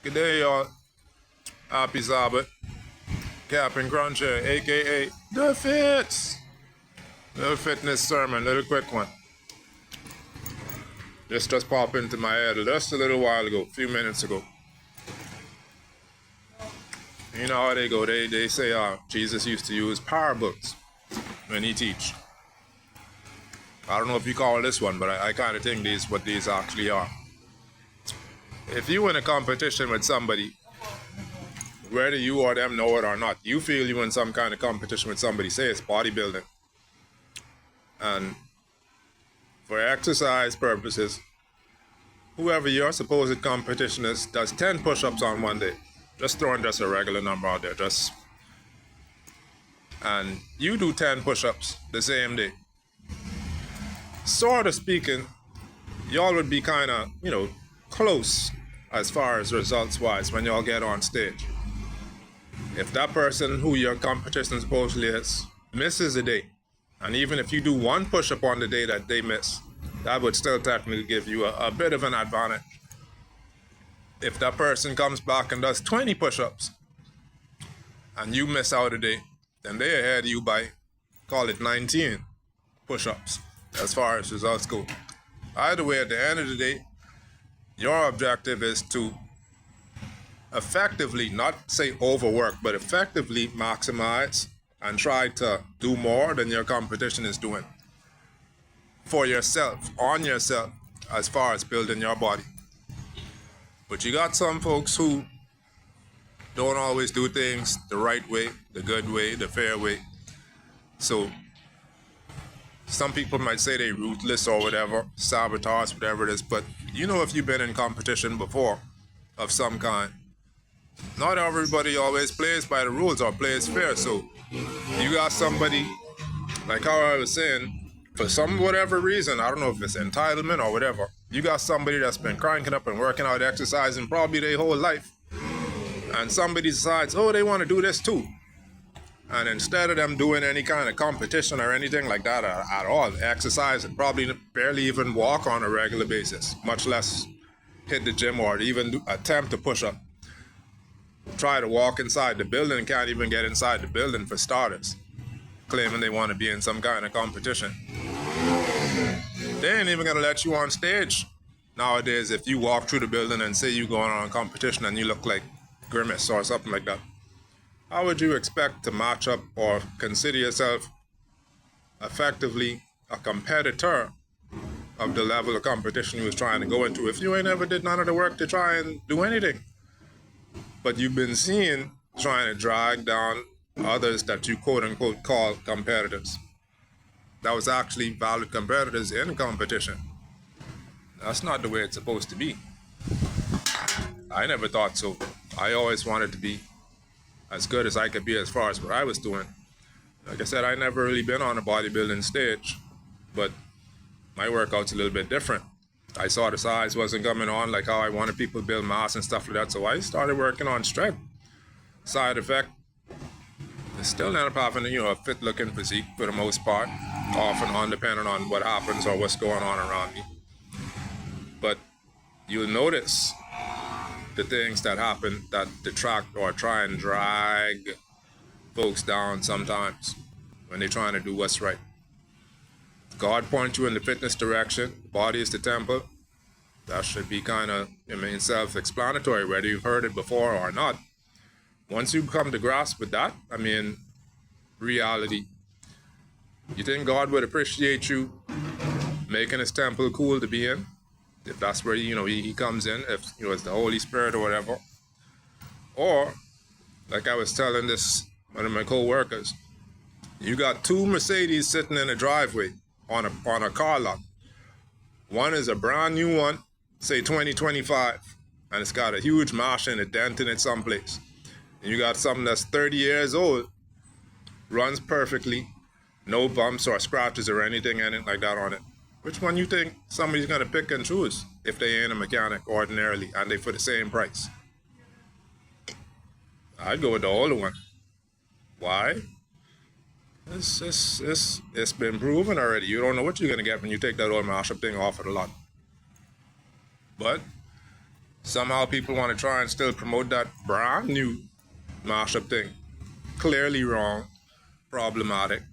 Good day, y'all. Happy Sabbath. Captain Cruncher, aka The Fits. Little fitness sermon, little quick one. This just popped into my head just a little while ago, a few minutes ago. You know how they go, they say Jesus used to use parables when he teach. I don't know if you call this one, but I kind of think these what these actually are. If you in a competition with somebody, whether you or them know it or not, you feel you in some kind of competition with somebody, say it's bodybuilding. And for exercise purposes, whoever your supposed competition is does 10 push-ups on one day. Just throwing just a regular number out there. And you do 10 push-ups the same day. Sort of speaking, y'all would be kind of, close as far as results-wise when y'all get on stage. If that person who your competition supposedly is misses a day, and even if you do one push-up on the day that they miss, that would still technically give you a bit of an advantage. If that person comes back and does 20 push-ups, and you miss out a day, then they're ahead of you by, call it 19 push-ups, as far as results go. Either way, at the end of the day, your objective is to effectively, not say overwork, but effectively maximize and try to do more than your competition is doing for yourself, on yourself, as far as building your body. But you got some folks who don't always do things the right way, the good way, the fair way. So some people might say they're ruthless or whatever, sabotage, whatever it is, but if you've been in competition before of some kind, not everybody always plays by the rules or plays fair. So you got somebody, like how I was saying, for some whatever reason, I don't know if it's entitlement or whatever, you got somebody that's been cranking up and working out, exercising probably their whole life, and somebody decides, oh, they want to do this too. And instead of them doing any kind of competition or anything like that at all, exercise and probably barely even walk on a regular basis, much less hit the gym or even attempt to push up. Try to walk inside the building, can't even get inside the building for starters, claiming they want to be in some kind of competition. They ain't even going to let you on stage nowadays if you walk through the building and say you're going on a competition and you look like Grimace or something like that. How would you expect to match up or consider yourself effectively a competitor of the level of competition you was trying to go into if you ain't ever did none of the work to try and do anything? But you've been seen trying to drag down others that you quote-unquote call competitors. That was actually valid competitors in competition. That's not the way it's supposed to be. I never thought so. I always wanted to be as good as I could be as far as what I was doing. Like I said, I never really been on a bodybuilding stage, but my workout's a little bit different. I saw the size wasn't coming on like how I wanted people to build mass and stuff like that, so I started working on strength. Side effect, I still end up having a fit-looking physique for the most part, off and on depending on what happens or what's going on around me. But you'll notice the things that happen that detract or try and drag folks down sometimes when they're trying to do what's right. God points you in the fitness direction. The body is the temple. That should be kind of, self-explanatory, whether you've heard it before or not. Once you come to grasp with that, reality, you think God would appreciate you making his temple cool to be in? If that's where, he comes in, if, it's the Holy Spirit or whatever. Or, like I was telling one of my co-workers, you got two Mercedes sitting in a driveway on a car lot. One is a brand new one, say 2025, and it's got a huge mash and a dent in it someplace. And you got something that's 30 years old, runs perfectly, no bumps or scratches or anything like that on it. Which one you think somebody's going to pick and choose if they ain't a mechanic ordinarily and they for the same price? I'd go with the older one. Why? It's been proven already. You don't know what you're going to get when you take that old mashup thing off of the lot. But Somehow people want to try and still promote that brand new mashup thing. Clearly wrong, problematic.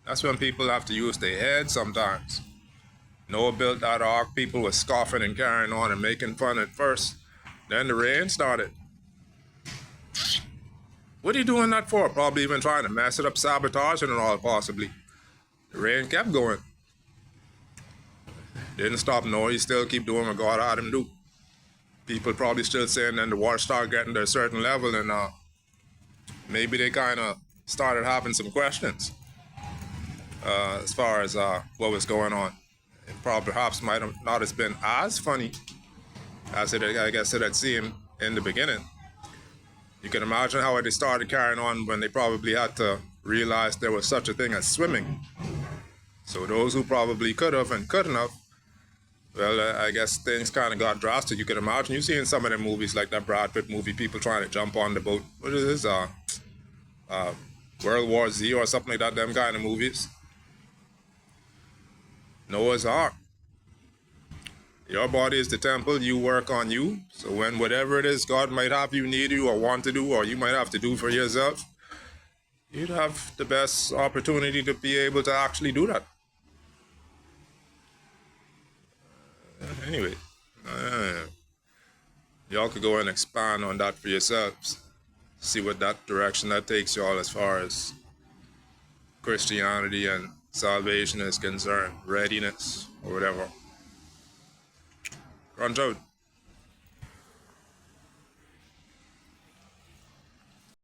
That's when people have to use their head sometimes. Noah built that ark, people were scoffing and carrying on and making fun at first. Then the rain started. What are you doing that for? Probably even trying to mess it up, sabotaging it all, possibly. The rain kept going. Didn't stop Noah, he still keep doing what God had him do. People probably still saying then the water started getting to a certain level and maybe they kind of started having some questions as far as what was going on. It probably perhaps might have not have been as funny as I guess it had seemed in the beginning. You can imagine how they started carrying on when they probably had to realize there was such a thing as swimming. So those who probably could have and couldn't have, well, I guess things kind of got drastic. You can imagine, you see in some of the movies, like that Brad Pitt movie, people trying to jump on the boat. What is this? World War Z or something like that, them kind of movies. Noah's Ark. Your body is the temple, you work on you. So when whatever it is God might have you need you or want to do, or you might have to do for yourself, you'd have the best opportunity to be able to actually do that. Anyway, y'all could go and expand on that for yourselves. See what that direction that takes y'all as far as Christianity and salvation is concerned, readiness or whatever. Crunch out.